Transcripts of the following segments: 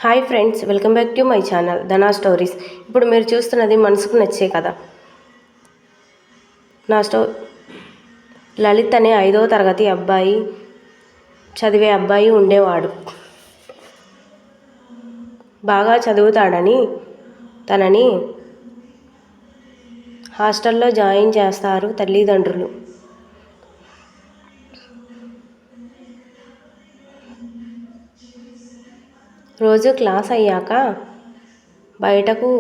Hi friends, welcome back to my channel Dhana stories. ఇప్పుడు మీరు చూస్తున్నది మనసుకు నచ్చే కథ. లలిత్ అనే 5వ తరగతి చదివే అబ్బాయి ఉండేవాడు. బాగా చదువుతాడని తనని హాస్టల్లో జాయిన్ చేస్తారు తల్లిదండ్రులు. రోజు క్లాస్ అయ్యాక బయటకు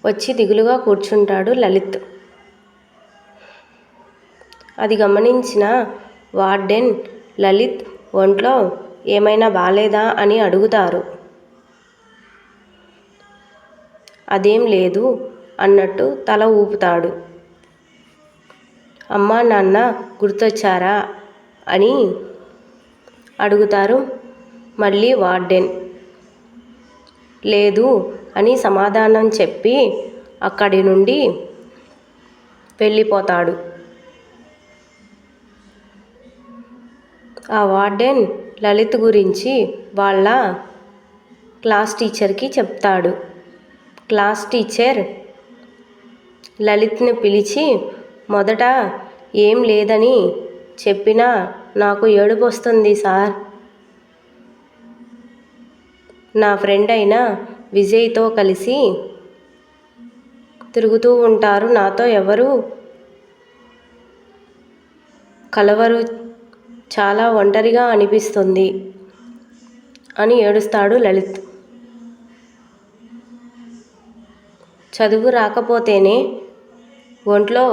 వచ్చి దిగులుగా కూర్చుంటాడు లలిత్. అది గమనించిన వార్డెన్ లలిత్ ఒంట్లో ఏమైనా బాలేదా అని అడుగుతారు. అదేం లేదు అన్నట్టు తల ఊపుతాడు. అమ్మా నాన్న గుర్తొచ్చారా అని అడుగుతారు మళ్ళీ వార్డెన్. లేదు అని సమాధానం చెప్పి అక్కడి నుండి వెళ్ళిపోతాడు. ఆ వార్డెన్ లలిత్ గురించి వాళ్ళ క్లాస్ టీచర్కి చెప్తాడు. క్లాస్ టీచర్ లలిత్ని పిలిచి, మొదట ఏం లేదని చెప్పినా నాకు ఏడుపు వస్తుంది సార్. నా ఫ్రెండ్ అయిన విజయ్తో కలిసి తిరుగుతూ ఉంటారు, నాతో ఎవరు కలవరు, చాలా ఒంటరిగా అనిపిస్తుంది అని ఏడుస్తాడు లలిత్. చదువు రాకపోతేనే, ఒంట్లో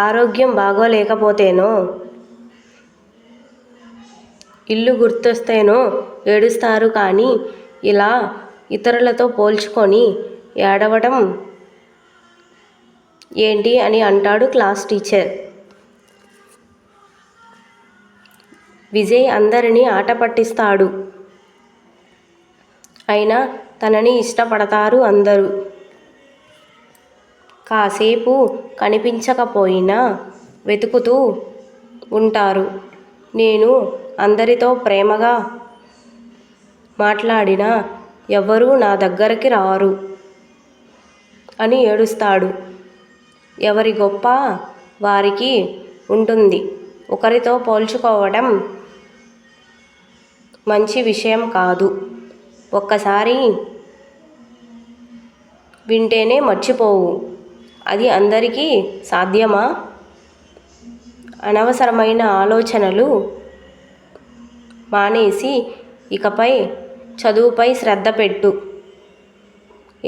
ఆరోగ్యం బాగోలేకపోతేనో, ఇల్లు గుర్తొస్తేనో ఏడుస్తారు, కానీ ఇలా ఇతరులతో పోల్చుకొని ఏడవడం ఏంటి అని అంటాడు క్లాస్ టీచర్. విజయ్ అందరినీ ఆట పట్టిస్తాడు, అయినా తనని ఇష్టపడతారు అందరూ. కాసేపు కనిపించకపోయినా వెతుకుతూ ఉంటారు. నేను అందరితో ప్రేమగా మాట్లాడినా ఎవరూ నా దగ్గరికి రారు అని ఏడుస్తాడు. ఎవరి గొప్ప వారికి ఉంటుంది. ఒకరితో పోల్చుకోవడం మంచి విషయం కాదు. ఒక్కసారి వింటేనే మర్చిపోవు. అది అందరికీ సాధ్యమా? అనవసరమైన ఆలోచనలు మానేసి ఇకపై చదువుపై శ్రద్ధ పెట్టు.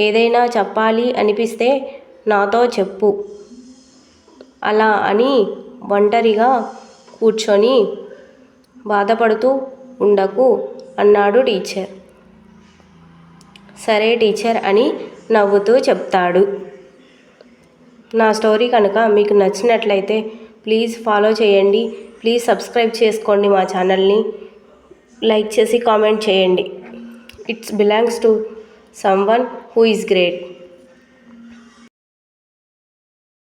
ఏదైనా చెప్పాలి అనిపిస్తే నాతో చెప్పు. అలా అని ఒంటరిగా కూర్చొని బాధపడుతూ ఉండకు అన్నాడు టీచర్. సరే టీచర్ అని నవ్వుతూ చెప్తాడు. నా స్టోరీ కనుక మీకు నచ్చినట్లయితే ప్లీజ్ ఫాలో చేయండి. ప్లీజ్ సబ్స్క్రైబ్ చేసుకోండి మా ఛానల్ని. లైక్ చేసి కామెంట్ చేయండి. It's belongs to someone who is great.